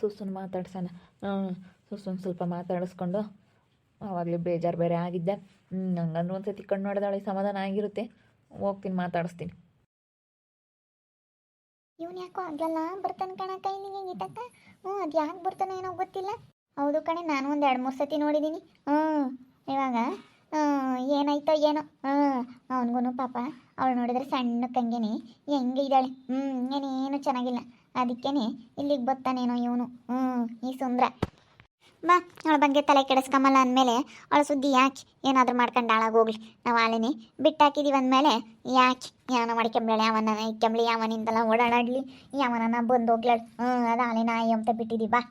ಸುಸ್ಸನ್ನು ಮಾತಾಡ್ಸೋಣ. ಸುಸ್ಸನ್ನು ಸ್ವಲ್ಪ ಮಾತಾಡಿಸ್ಕೊಂಡು ಆವಾಗಲೇ ಬೇಜಾರು ಬೇರೆ ಆಗಿದ್ದೆ. ಹಂಗಂದ್ರೆ ಒಂದು ಸತಿ ಕಣ್ಣು ನೋಡಿದಾಳೆ ಸಮಾಧಾನ ಆಗಿರುತ್ತೆ. ಹೋಗ್ತೀನಿ, ಮಾತಾಡಿಸ್ತೀನಿ. ಇವನು ಯಾಕೋ ಆಗಲ್ಲ ಬರ್ತಾನೆ ಕಣ ಕೈಲಿಗೆ ಗೀತಕ್ಕ. ಅದು ಯಾಕೆ ಬರ್ತಾನೆ ಏನೋ ಗೊತ್ತಿಲ್ಲ. ಹೌದು ಕಣೆ, ನಾನು ಒಂದು 2-3 ಸತಿ ನೋಡಿದ್ದೀನಿ. ಇವಾಗ ಏನಾಯ್ತೋ ಏನೋ. ಅವನಿಗೂ ಪಾಪ ಅವಳು ನೋಡಿದ್ರೆ ಸಣ್ಣ ಕಂಗೆನಿ ಹೆಂಗೆ ಇದ್ದಾಳೆ. ಏನೇನು ಚೆನ್ನಾಗಿಲ್ಲ. ಅದಕ್ಕೇನೆ ಇಲ್ಲಿಗೆ ಬರ್ತಾನೇನೋ ಇವನು. ಈ ಸುಂದ್ರ ಬಾ, ಅವಳ ಬಗ್ಗೆ ತಲೆ ಕೆಡಿಸ್ಕೊಂಬಲ್ಲ ಅಂದಮೇಲೆ ಅವಳ ಸುದ್ದಿ ಯಾಕೆ ಏನಾದರೂ ಮಾಡ್ಕೊಂಡು ಹಾಳಾಗೋಗ್ಲಿ. ನಾವು ಆಳಿನಿ ಬಿಟ್ಟಾಕಿದ್ದೀವಿ ಅಂದಮೇಲೆ ಯಾಕೆ ಏನೋ ಮಾಡ್ಕೊಂಬೇಳೆ, ಅವನ ಇಕ್ಕಂಬ್ಲಿ, ಅವನಿಂದಲ್ಲ ಓಡಾಡಲಿ, ಯಾವನ ಬಂದೋಗ್ಲಾಳು. ಅದು ಆಳಿನ ನಾಯಿ ಅಂತ ಬಿಟ್ಟಿದ್ದೀವಿ. ಬಾ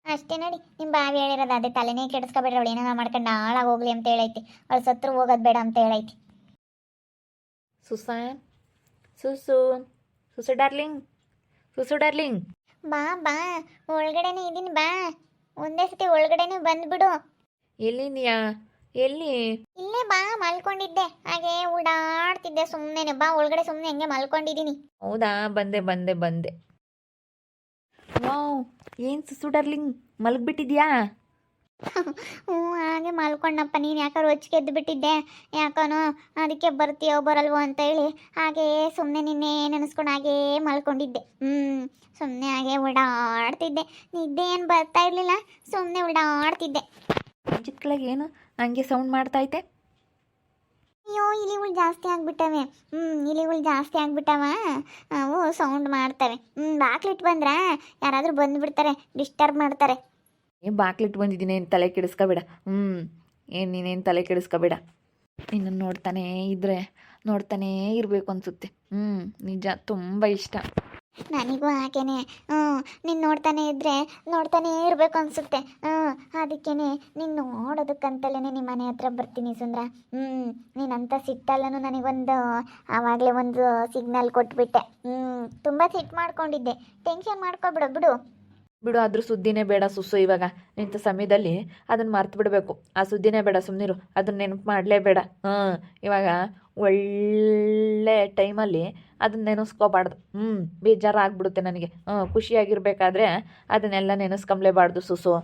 ಅಷ್ಟೇ ನೋಡಿ, ನಿಮ್ಮ ಬಾವಿ ಹೇಳಿರೋದು ಅದೇ. ತಲೆನೇ ಕೆಡಿಸ್ಕೊಬೇಡ್ರಿ, ಅವಳು ಏನಾರ ಮಾಡ್ಕೊಂಡು ಹಾಳಾಗೋಗ್ಲಿ ಅಂತ ಹೇಳೈತಿ. ಅವಳು ಸತ್ರು ಹೋಗೋದು ಬೇಡ ಅಂತ ಹೇಳೈತಿ. ಸುಸು ಸುಸು ಡಾರ್ಲಿಂಗ್, ಸುಸು ಡಾರ್ಲಿಂಗ್, ಬಾ ಬಾ, ಒಳಗಡೆನೇ ಇದ್ದೀನಿ. ಬಾ, ಒಂದೇ ಸತಿ ಒಳಗಡೆನೆ ಬಂದ್ಬಿಡು. ಎಲ್ಲಿದೆಯಾ? ಎಲ್ಲಿ? ಇಲ್ಲೇ ಬಾ, ಮಲ್ಕೊಂಡಿದ್ದೆ ಹಾಗೆ ಓಡಾಡ್ತಿದ್ದೆ ಸುಮ್ಮನೆ. ಬಾ ಒಳಗಡೆ, ಸುಮ್ಮನೆ ಹಂಗೆ ಮಲ್ಕೊಂಡಿದ್ದೀನಿ. ಹೌದಾ, ಬಂದೆ ಬಂದೆ ಬಂದೆ. ವಾವ್, ಏನು ಸುಸು ಡಾರ್ಲಿಂಗ್, ಮಲಗಿಬಿಟ್ಟಿದ್ಯಾ? ಹಾಗೆ ಮಲ್ಕೊಂಡಪ್ಪ. ನೀನು ಯಾಕೋ ರೊಚ್ಚಿಗೆ ಎದ್ದು ಬಿಟ್ಟಿದ್ದೆ ಯಾಕೋನೋ, ಅದಕ್ಕೆ ಬರ್ತೀಯೋ ಬರಲ್ವೋ ಅಂತ ಹೇಳಿ ಹಾಗೇ ಸುಮ್ಮನೆ ನಿನ್ನೆ ನೆನೆಸ್ಕೊಂಡು ಹಾಗೇ ಮಲ್ಕೊಂಡಿದ್ದೆ. ಸುಮ್ಮನೆ ಹಾಗೆ ಓಡಾಡ್ತಿದ್ದೆ. ನಿದ್ದೆ ಏನು ಬರ್ತಾ ಇರಲಿಲ್ಲ, ಸುಮ್ಮನೆ ಓಡಾಡ್ತಿದ್ದೆ. ಚಿಕ್ಕಳಾಗಿ ಏನು ಹಂಗೆ ಸೌಂಡ್ ಮಾಡ್ತೈತೆ? ಅಯ್ಯೋ, ಇಲಿಗಳು ಜಾಸ್ತಿ ಆಗ್ಬಿಟ್ಟವೆ. ಇಲಿಗಳು ಜಾಸ್ತಿ ಆಗ್ಬಿಟ್ಟವ. ಅವು ಸೌಂಡ್ ಮಾಡ್ತವೆ. ಬಾಕ್ಲಿಟ್ಟು ಬಂದ್ರೆ ಯಾರಾದರೂ ಬಂದುಬಿಡ್ತಾರೆ, ಡಿಸ್ಟರ್ಬ್ ಮಾಡ್ತಾರೆ. ಬಾಕ್ಲಿಟ್ಟು ಬಂದಿದ್ದೀನಿ, ಏನು ತಲೆ ಕೆಡಿಸ್ಕೋಬೇಡ. ಏನು ನೀನೇನು ತಲೆ ಕೆಡಿಸ್ಕೋಬೇಡ. ನಿನ್ನನ್ನು ನೋಡ್ತಾನೇ ಇರಬೇಕು ಅನಿಸುತ್ತೆ. ನಿಜ, ತುಂಬ ಇಷ್ಟ. ನನಗೂ ಹಾಗೇನೆ. ನೀನು ನೋಡ್ತಾನೆ ಇದ್ದರೆ ನೋಡ್ತಾನೇ ಇರಬೇಕು ಅನಿಸುತ್ತೆ. ಅದಕ್ಕೇನೆ ನೀನು ನೋಡೋದಕ್ಕಂತಲೇ ನಿಮ್ಮ ಮನೆ ಹತ್ರ ಬರ್ತೀನಿ ಸುಂದ್ರ. ನೀನಂತ ಸಿಟ್ಟಲ್ಲೂ ನನಗೊಂದು ಆವಾಗಲೇ ಒಂದು ಸಿಗ್ನಲ್ ಕೊಟ್ಬಿಟ್ಟೆ. ತುಂಬ ಸಿಟ್ಟು ಮಾಡ್ಕೊಂಡಿದ್ದೆ. ಟೆನ್ಷನ್ ಮಾಡ್ಕೊಬಿಡು ಬಿಡು. ಅದ್ರ ಸುದ್ದಿನೇ ಬೇಡ ಸುಸ್ಸು. ಇವಾಗ ಇಂಥ ಸಮಯದಲ್ಲಿ ಅದನ್ನು ಮರ್ತು ಬಿಡಬೇಕು. ಆ ಸುದ್ದಿನೇ ಬೇಡ, ಸುಮ್ಮನಿರು. ಅದನ್ನ ನೆನಪು ಮಾಡಲೇಬೇಡ. ಇವಾಗ ಒಳ್ಳೆ ಟೈಮಲ್ಲಿ ಅದನ್ನ ನೆನೆಸ್ಕೋಬಾರ್ದು. ಬೇಜಾರಾಗ್ಬಿಡುತ್ತೆ ನನಗೆ. ಖುಷಿಯಾಗಿರ್ಬೇಕಾದ್ರೆ ಅದನ್ನೆಲ್ಲ ನೆನೆಸ್ಕೊಂಬ್ಲೇಬಾರ್ದು ಸುಸು.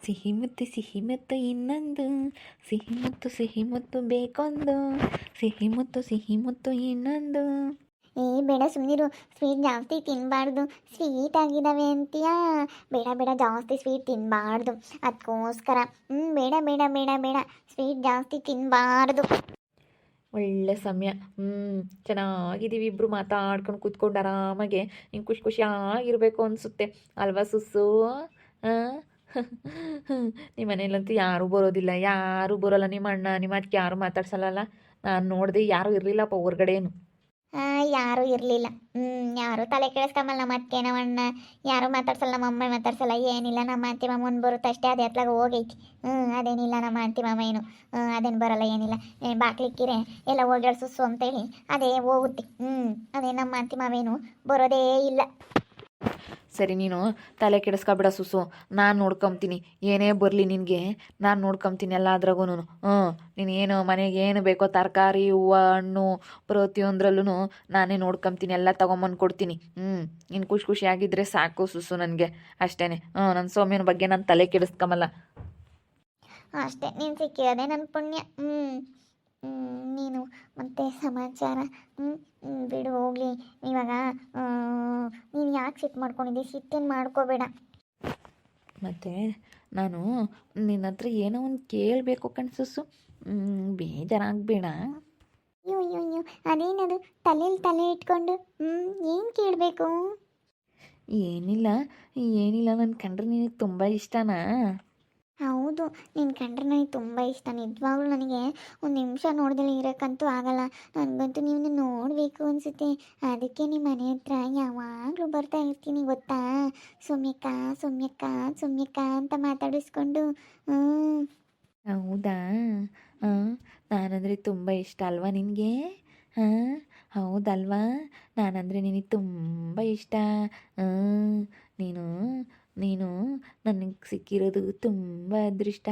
ಸಿಹಿ ಮುತ್ತು ಇನ್ನೊಂದು, ಸಿಹಿ ಮುತ್ತು ಬೇಕೊಂದು, ಸಿಹಿ ಮುತ್ತು ಇನ್ನೊಂದು. ಬೇಡ ಸುಮ್ಮನಿರು. ಸ್ವೀಟ್ ಜಾಸ್ತಿ ತಿನ್ನಬಾರ್ದು. ಸ್ವೀಟ್ ಆಗಿದ್ದಾವೆ ಅಂತೀಯಾ? ಬೇಡ ಜಾಸ್ತಿ ಸ್ವೀಟ್ ತಿನ್ನಬಾರ್ದು. ಅದಕ್ಕೋಸ್ಕರ ಬೇಡ ಬೇಡ ಬೇಡ ಬೇಡ ಸ್ವೀಟ್ ಜಾಸ್ತಿ ತಿನ್ನಬಾರ್ದು. ಒಳ್ಳೆ ಸಮಯ. ಚೆನ್ನಾಗಿದ್ದೀವಿ ಇಬ್ಬರು ಮಾತಾಡ್ಕೊಂಡು ಕೂತ್ಕೊಂಡು ಆರಾಮಾಗೆ. ಹಿಂಗೆ ಖುಷಿಯಾಗಿರಬೇಕು ಅನಿಸುತ್ತೆ ಅಲ್ವಾ ಸುಸ್ಸು? ನಿಮ್ಮ ಮನೇಲಂತೂ ಯಾರೂ ಬರೋಲ್ಲ. ನಿಮ್ಮ ಅಣ್ಣ ನಿಮ್ಮ ಅದಕ್ಕೆ ಯಾರೂ ಮಾತಾಡ್ಸಲ್ಲ. ನಾನು ನೋಡಿದೆ, ಯಾರೂ ಇರಲಿಲ್ಲಪ್ಪ ಹೊರ್ಗಡೆನು. ಯಾರೂ ಇರಲಿಲ್ಲ. ಯಾರೂ ತಲೆ ಕೆಡಿಸ್ಕೊಂಬಲ್ಲ. ನಮ್ಮ ಅತ್ತೆ ನಮ್ಮ ಅಣ್ಣ ಯಾರೂ ಮಾತಾಡ್ಸಲ್ಲ. ನಮ್ಮ ಅಮ್ಮ ಮಾತಾಡ್ಸಲ್ಲ. ಏನಿಲ್ಲ, ನಮ್ಮ ಅತ್ತೆ ಮಾಮ ಒಂದು ಬರುತ್ತೆ ಅಷ್ಟೇ. ಅದು ಎತ್ಲಾಗ ಹೋಗೈತಿ. ಅದೇನಿಲ್ಲ, ನಮ್ಮ ಅತ್ತೆ ಮಾಮ ಏನು ಅದೇನು ಬರೋಲ್ಲ, ಏನಿಲ್ಲ. ಬಾಕ್ಲಿಕ್ಕಿರೆ ಎಲ್ಲ ಹೋಗ್ಯಾಳ ಸುಸ್ಸು ಅಂತೇಳಿ ಅದೇ ಹೋಗುತ್ತೆ. ಅದೇ ನಮ್ಮ ಅತ್ತೆ ಮಾವ ಏನು ಬರೋದೇ ಇಲ್ಲ. ಸರಿ, ನೀನು ತಲೆ ಕೆಡಿಸ್ಕೊಬೇಡ ಸುಸು. ನಾನು ನೋಡ್ಕೊತೀನಿ. ಏನೇ ಬರಲಿ ನಿನಗೆ ನಾನು ನೋಡ್ಕೊತೀನಿ ಎಲ್ಲದ್ರಾಗೂ. ನೀನು ಏನು ಮನೆಗೆ ಏನು ಬೇಕೋ ತರಕಾರಿ, ಹೂವು, ಹಣ್ಣು ಪ್ರತಿಯೊಂದ್ರಲ್ಲೂ ನಾನೇ ನೋಡ್ಕೊತೀನಿ. ಎಲ್ಲ ತೊಗೊಂಬಂದು ಕೊಡ್ತೀನಿ. ನೀನು ಖುಷಿಯಾಗಿದ್ದರೆ ಸಾಕು ಸುಸು ನನಗೆ. ಅಷ್ಟೇ. ನನ್ನ ಸೌಮ್ಯನ ಬಗ್ಗೆ ನಾನು ತಲೆ ಕೆಡಿಸ್ಕೊಂಬಲ್ಲ ಅಷ್ಟೇ. ನೀನು ಸಿಕ್ಕಿರೋದೇ ನನ್ನ ಪುಣ್ಯ. ನೀನು ಮತ್ತೆ ಸಮಾಚಾರ ಬಿಡು ಹೋಗಲಿ. ಇವಾಗ ನೀನು ಯಾಕೆ ಸಿಟ್ಟು ಮಾಡ್ಕೊಂಡಿದ್ದೆ? ಸಿಟ್ಟೇನು ಮಾಡ್ಕೋಬೇಡ. ಮತ್ತು ನಾನು ನಿನ್ನ ಹತ್ರ ಏನೋ ಒಂದು ಕೇಳಬೇಕು ಕಣ್ಸುಸು. ಬೇಜಾರಾಗಬೇಡ. ಅಯ್ಯೋ ಅದೇನದು ತಲೆಯಲ್ಲಿ ತಲೆ ಇಟ್ಕೊಂಡು ಏನು ಕೇಳಬೇಕು? ಏನಿಲ್ಲ, ನನ್ನ ಕಂಡ್ರೆ ನಿನಗೆ ತುಂಬ ಇಷ್ಟನಾ? ಹೌದು, ನಿನ್ನ ಕಂಡ್ರೆ ನನಗೆ ತುಂಬ ಇಷ್ಟ. ನಿಜವಾಗ್ಲೂ ನನಗೆ ಒಂದು ನಿಮಿಷ ನೋಡ್ದಲೇ ಇರೋಕ್ಕಂತೂ ಆಗಲ್ಲ. ನನಗಂತೂ ನೀವು ನೋಡಬೇಕು ಅನಿಸುತ್ತೆ. ಅದಕ್ಕೆ ನಿಮ್ಮ ಮನೆ ಹತ್ರ ಯಾವಾಗಲೂ ಬರ್ತಾ ಇರ್ತೀನಿ ಗೊತ್ತಾ? ಸೌಮ್ಯಕ್ಕ ಅಂತ ಮಾತಾಡಿಸ್ಕೊಂಡು. ಹೌದಾ? ನಾನಂದರೆ ತುಂಬ ಇಷ್ಟ ಅಲ್ವಾ ನಿನಗೆ? ಹೌದಲ್ವಾ? ನಾನಂದರೆ ನಿನಗೆ ತುಂಬ ಇಷ್ಟ. ನೀನು ನನಗೆ ಸಿಕ್ಕಿರೋದು ತುಂಬ ಅದೃಷ್ಟ.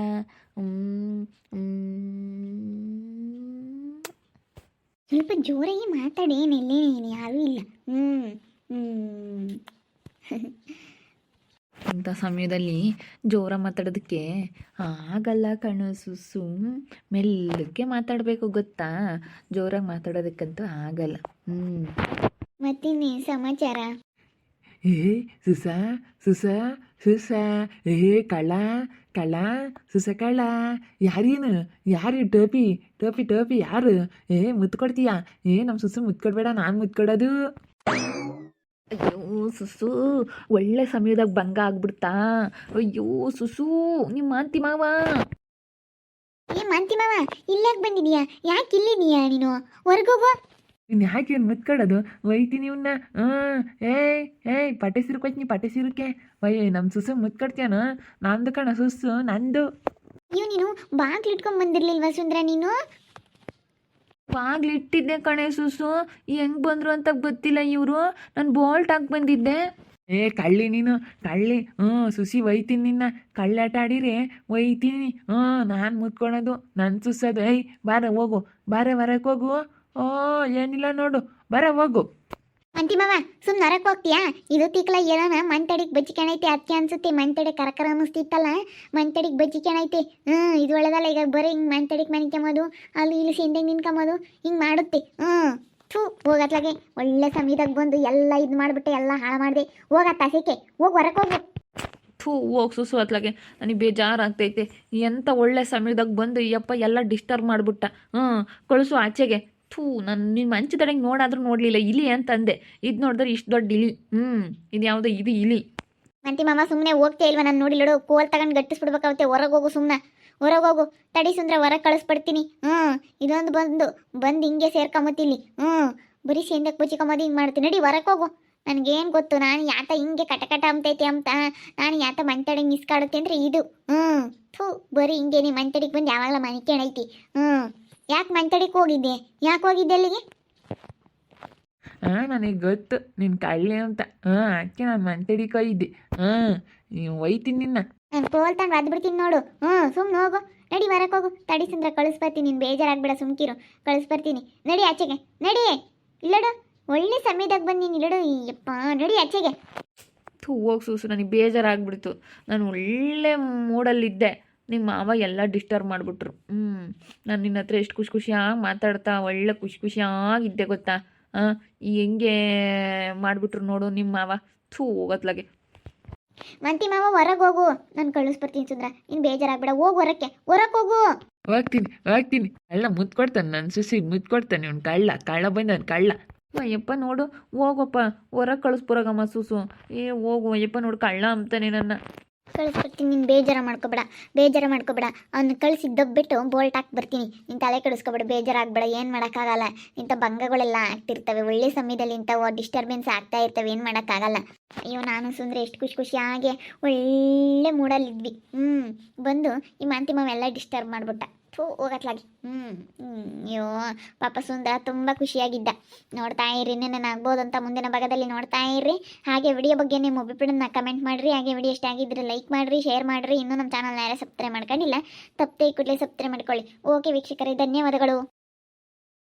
ಸ್ವಲ್ಪ ಜೋರಾಗಿ ಮಾತಾಡಿ, ನೆಲ್ಲಿ ಯಾರೂ ಇಲ್ಲ. ಹ್ಞೂ ಹ್ಞೂ ಇಂಥ ಸಮಯದಲ್ಲಿ ಜೋರ ಮಾತಾಡೋದಕ್ಕೆ ಆಗಲ್ಲ ಕಣು ಸುಸು. ಮೆಲ್ಲಕ್ಕೆ ಮಾತಾಡಬೇಕು ಗೊತ್ತಾ, ಜೋರಾಗಿ ಮಾತಾಡೋದಕ್ಕಂತೂ ಆಗಲ್ಲ. ಮತ್ತಿನ್ನೇ ಸಮಾಚಾರ? ಏ ಸುಸ ಸುಸ ಸುಸ ಏ ಕಳ್ಳ ಕಳ್ಳ ಸುಸ ಕಳ್ಳ ಯಾರೇನು ಯಾರು ಟೋಪಿ ಟೋಪಿ ಟೋಪಿ ಯಾರು? ಏ ಮುತ್ಕೊಡ್ತೀಯ? ಏ ನಮ್ಮ ಸುಸು ಮುತ್ಕೊಡ್ಬೇಡ, ನಾನು ಮುತ್ಕೊಡೋದು. ಅಯ್ಯೋ ಸುಸು, ಒಳ್ಳೆ ಸಮಯದಾಗ ಭಂಗ ಆಗ್ಬಿಡ್ತಾ. ಅಯ್ಯೋ ಸುಸು, ನಿಮ್ಮ ಮಾಂತಿ ಮಾವ. ಏ ಮಾಂತಿ ಮಾವ, ಇಲ್ಲಾಕ್ ಬಂದಿದೀಯಾ? ಯಾಕೆ ಇಲ್ಲಿದೀಯಾ ನೀನು? ಹೊರ್ಗೋಗು. ಇನ್ನು ಯಾಕೆ ಏನು ಮುತ್ಕೊಡೋದು? ಒಯ್ತೀನಿ ಇವನ್ನ. ಏಯ್ ಏಯ್ ಪಟೆ ಸಿರುಕೋಯ್ತೀನಿ, ಪಟೆ ಸಿರುಕೆ. ಒಯ್ಯ ನಮ್ಮ ಸುಸು ಮುತ್ಕೊಡ್ತೀಯನು? ನಂದು ಕಣ ಸುಸ್ಸು, ನಂದು. ನೀನು ಬಾಗ್ಲು ಇಟ್ಕೊಂಡ್ ಬಂದಿರ್ಲಿಲ್ವಾ ಸುಂದ್ರ ನೀನು? ಬಾಗ್ಲಿಟ್ಟಿದ್ದೆ ಕಣೆ ಸುಸು, ಹೆಂಗ್ ಬಂದ್ರು ಅಂತ ಗೊತ್ತಿಲ್ಲ ಇವರು. ನಾನು ಬೋಲ್ಟ್ ಹಾಕಿ ಬಂದಿದ್ದೆ. ಏ ಕಳ್ಳಿ ನೀನು, ಕಳ್ಳಿ. ಸುಸಿ ಒಯ್ತೀನಿ ನಿನ್ನ. ಕಳ್ಳಾಟ ಆಡಿರಿ ಒಯ್ತೀನಿ. ನಾನು ಮುತ್ಕೊಳೋದು, ನನ್ನ ಸುಸೋದು. ಏಯ್ ಬಾರ ಹೋಗು, ಬಾರ ಹೊರಕ್ಕೆ ಹೋಗು. ಏನಿಲ್ಲ ನೋಡು, ಬರ ಹೋಗು. ಮಾಂತಿ ಮಾವ, ಸುಮ್ಮನೆ ಹೊರಕ್ಕೆ ಹೋಗ್ತೀಯಾ? ಇದು ತಿಕ್ಲ ಏನೋನ ಮಂತಡಿಗೆ ಬಜ್ಜಿಕೆಣೈತೆ ಅದಕ್ಕೆ ಅನ್ಸುತ್ತೆ. ಮಂತಡೆ ಕರಕರ ಅನ್ನಿಸ್ತಿತ್ತಲ್ಲ, ಮಂತಡಿಗೆ ಬಜ್ಜಿಕೆಣೈತೆ. ಇದು ಒಳ್ಳೆದಲ್ಲ. ಈಗ ಬರೀ ಹಿಂಗೆ ಮಂತಡಿಗೆ ಮನಿಕೊಂಬೋದು, ಅಲ್ಲಿ ಇಲ್ಲಿ ಸಿಂಡೆಗೆ ನಿನ್ಕೊಂಬೋದು, ಹಿಂಗೆ ಮಾಡುತ್ತೆ. ಥೂ ಹೋಗತ್ಲಾಗೆ. ಒಳ್ಳೆ ಸಮಯದಾಗ ಬಂದು ಎಲ್ಲ ಇದು ಮಾಡಿಬಿಟ್ಟೆ, ಎಲ್ಲ ಹಾಳು ಮಾಡಿದೆ. ಹೋಗತ್ತ ಸೆಕೆ, ಹೋಗಿ ಹೊರಕ್ಕೆ ಹೋಗು. ಥೂ ಹೋಗಿ ಸುಸು ಅತ್ಲಾಗೆ, ನನಗೆ ಬೇಜಾರಾಗ್ತೈತೆ. ಎಂಥ ಒಳ್ಳೆ ಸಮಯದಾಗ ಬಂದು ಯಪ್ಪ ಎಲ್ಲ ಡಿಸ್ಟರ್ಬ್ ಮಾಡಿಬಿಟ್ಟ. ಕಳಿಸು ಆಚೆಗೆ. ಥೂ, ನಾನು ನಿನ್ನ ಮಂಚದಡೆಗೆ ನೋಡಾದ್ರೂ ನೋಡಲಿಲ್ಲ, ಇಲಿ ಅಂತಂದೆ. ಇದು ನೋಡಿದ್ರೆ ಇಷ್ಟು ದೊಡ್ಡ ಇಲಿ. ಇದು ಯಾವುದೋ ಇದು ಇಲಿ. ಮಂತಿ ಮಾಮ ಸುಮ್ಮನೆ ಹೋಗ್ತೇ ಇಲ್ವಾ? ನಾನು ನೋಡಿಲ್ಲಡು, ಕೋಲ್ ತಗೊಂಡು ಗಟ್ಟಿಸ್ಬಿಡ್ಬೇಕಾಗುತ್ತೆ. ಹೊರಗೆ ಹೋಗು, ಸುಮ್ಮನೆ ಹೊರಗೆ ಹೋಗು. ತಡಿ ಸುಂದ್ರ, ಹೊರಗೆ ಕಳಿಸ್ಬಿಡ್ತೀನಿ. ಇದೊಂದು ಬಂದು ಹಿಂಗೆ ಸೇರ್ಕೊಂಬತ್ತಿಲ್ಲಿ. ಬರೀ ಸೇಂದಕ್ಕೆ ಬಚ್ಚಿಕೊಂಬೋದು, ಹಿಂಗೆ ಮಾಡ್ತೀನಿ. ನಡಿ ಹೊರಗೆ ಹೋಗು. ನನಗೇನು ಗೊತ್ತು, ನಾನು ಯಾತ ಹಿಂಗೆ ಕಟ ಅಂಬತೈತೆ ಅಂತ. ನಾನು ಯಾತ ಮಂತಡಿಗೆ ಮಿಸ್ಕಾಡುತ್ತೆ ಅಂದರೆ ಇದು. ಥೂ ಬರೀ ಹಿಂಗೆ ನೀ ಮಂತಡಿಗೆ ಬಂದು ಯಾವಾಗಲ ಮನಿಕೇಣೈತಿ. ಯಾಕೆ ಮಂತಡಿಗೆ ಹೋಗಿದ್ದೆ? ಯಾಕೆ ಹೋಗಿದ್ದೆ ಅಲ್ಲಿಗೆ? ನನಗೆ ಗೊತ್ತು ನಿನ್ನ ಕಳ್ಳಿ ಅಂತ. ಅದಕ್ಕೆ ನಾನು ಮಂತಡಿ ಕೊಯ್ದೆ. ಒಯ್ತೀನಿ ನಿನ್ನ. ನಾನು ಕೋಲ್ ತಂದು ಒದ್ಬಿಡ್ತೀನಿ ನೋಡು. ಸುಮ್ಮನೆ ಹೋಗು. ನಡಿ ಹೊರಕ್ಕೆ ಹೋಗು. ತಡಿ ಸುಂದ್ರ, ಕಳಿಸ್ಬರ್ತೀನಿ. ನೀನು ಬೇಜಾರಾಗ್ಬೇಡ, ಸುಮ್ಕಿರು. ಕಳಿಸ್ಬರ್ತೀನಿ. ನಡಿ ಆಚೆಗೆ, ನಡಿ. ಇಲ್ಲಡು, ಒಳ್ಳೆ ಸಮಯದಾಗ ಬಂದು ನೀನು ಇಲ್ಲಡು. ಯಪ್ಪ, ನಡಿ ಆಚೆಗೆ. ಥೂ ಹೋಗಿ ಸುಸು, ನನಗೆ ಬೇಜಾರಾಗ್ಬಿಡ್ತು. ನಾನು ಒಳ್ಳೆ ಮೂಡಲ್ಲಿದ್ದೆ, ನಿಮ್ಮ ಮಾವ ಎಲ್ಲ ಡಿಸ್ಟರ್ಬ್ ಮಾಡಿಬಿಟ್ರು. ನಾನು ನಿನ್ನ ಹತ್ರ ಎಷ್ಟು ಖುಷಿಯಾಗಿ ಮಾತಾಡ್ತಾ ಒಳ್ಳೆ ಖುಷಿಯಾಗಿದ್ದೆ ಗೊತ್ತಾ. ಹೆಂಗೆ ಮಾಡಿಬಿಟ್ರು ನೋಡು ನಿಮ್ಮ ಮಾವ. ಥೂ ಹೋಗತ್ಲಾಗೆ. ಮಂತಿ ಮಾವ ಹೊರಗೆ ಹೋಗು. ನಾನು ಕಳಿಸ್ಬರ್ತೀನಿ ಸುಂದ್ರ, ನೀನು ಬೇಜಾರಾಗ್ಬೇಡ. ಹೋಗು ಹೊರಕ್ಕೆ, ಹೊರಕ್ಕೆ ಹೋಗು. ಹೋಗ್ತೀನಿ. ಕಳ್ಳ ಮುತ್ಕೊಡ್ತಾನೆ, ನನ್ನ ಸುಸಿಗೆ ಮುತ್ಕೊಡ್ತಾನೆ. ಅವ್ನು ಕಳ್ಳ ಬಂದವನು ಕಳ್ಳ. ಅಯ್ಯಪ್ಪ ನೋಡು, ಹೋಗಪ್ಪ ಹೊರಗೆ ಕಳಿಸ್ಬರಾಗಮ್ಮ ಸುಸು. ಹೋಗು ಅಯ್ಯಪ್ಪ, ನೋಡು ಕಳ್ಳ ಅಂತಾನೆ ನನ್ನ. ಕಳಿಸ್ಬಿಡ್ತೀನಿ. ನೀನು ಬೇಜಾರ ಮಾಡ್ಕೊಬೇಡ. ಅವ್ನು ಕಳಿಸಿ ದಬ್ಬಿಟ್ಟು ಬೋಲ್ಟ್ ಹಾಕಿ ಬರ್ತೀನಿ. ನೀನು ತಲೆ ಕೆಡಿಸ್ಕೊಬೇಡ, ಬೇಜಾರಾಗ್ಬೇಡ. ಏನು ಮಾಡೋಕ್ಕಾಗಲ್ಲ. ಇಂಥ ಭಂಗಗಳೆಲ್ಲ ಆಗ್ತಿರ್ತವೆ. ಒಳ್ಳೆ ಸಮಯದಲ್ಲಿ ಇಂಥವು ಡಿಸ್ಟರ್ಬೆನ್ಸ್ ಆಗ್ತಾ ಇರ್ತವೆ. ಏನು ಮಾಡೋಕ್ಕಾಗಲ್ಲ. ಅಯ್ಯೋ, ನಾನು ಸುಂದ್ರೆ ಎಷ್ಟು ಖುಷಿಯಾಗಿ ಒಳ್ಳೆ ಮೂಡಲ್ಲಿದ್ವಿ. ಬಂದು ಈ ಮಾಂತಿ ಮಾವ ಎಲ್ಲ ಡಿಸ್ಟರ್ಬ್ ಮಾಡಿಬಿಟ್ಟ. ಥೂ ಹೋಗತ್ಲಾಗಿ. ಅಯ್ಯೋ ಪಾಪ ಸುಂದರ ತುಂಬ ಖುಷಿಯಾಗಿದ್ದ. ನೋಡ್ತಾ ಇರ್ರಿ, ನಾನು ಆಗ್ಬೋದು ಅಂತ ಮುಂದಿನ ಭಾಗದಲ್ಲಿ ನೋಡ್ತಾ ಇರ್ರಿ. ಹಾಗೆ ವಿಡಿಯೋ ಬಗ್ಗೆ ನಿಮ್ಮ ಒಬ್ಬಿಬಿಡನ್ನ ಕಮೆಂಟ್ ಮಾಡಿರಿ. ಹಾಗೆ ವಿಡಿಯೋ ಇಷ್ಟ ಆಗಿದ್ರೆ ಲೈಕ್ ಮಾಡಿರಿ, ಶೇರ್ ಮಾಡಿರಿ. ಇನ್ನೂ ನಮ್ಮ ಚಾನಲ್ನ ಯಾರೇ ಸಬ್ಸ್ಕ್ರೈಬ್ ಮಾಡ್ಕೊಂಡಿಲ್ಲ, ತಪ್ಪದೆ ಕೂಡಲೇ ಸಬ್ಸ್ಕ್ರೈಬ್ ಮಾಡ್ಕೊಳ್ಳಿ. ಓಕೆ ವೀಕ್ಷಕರೇ, ಧನ್ಯವಾದಗಳು.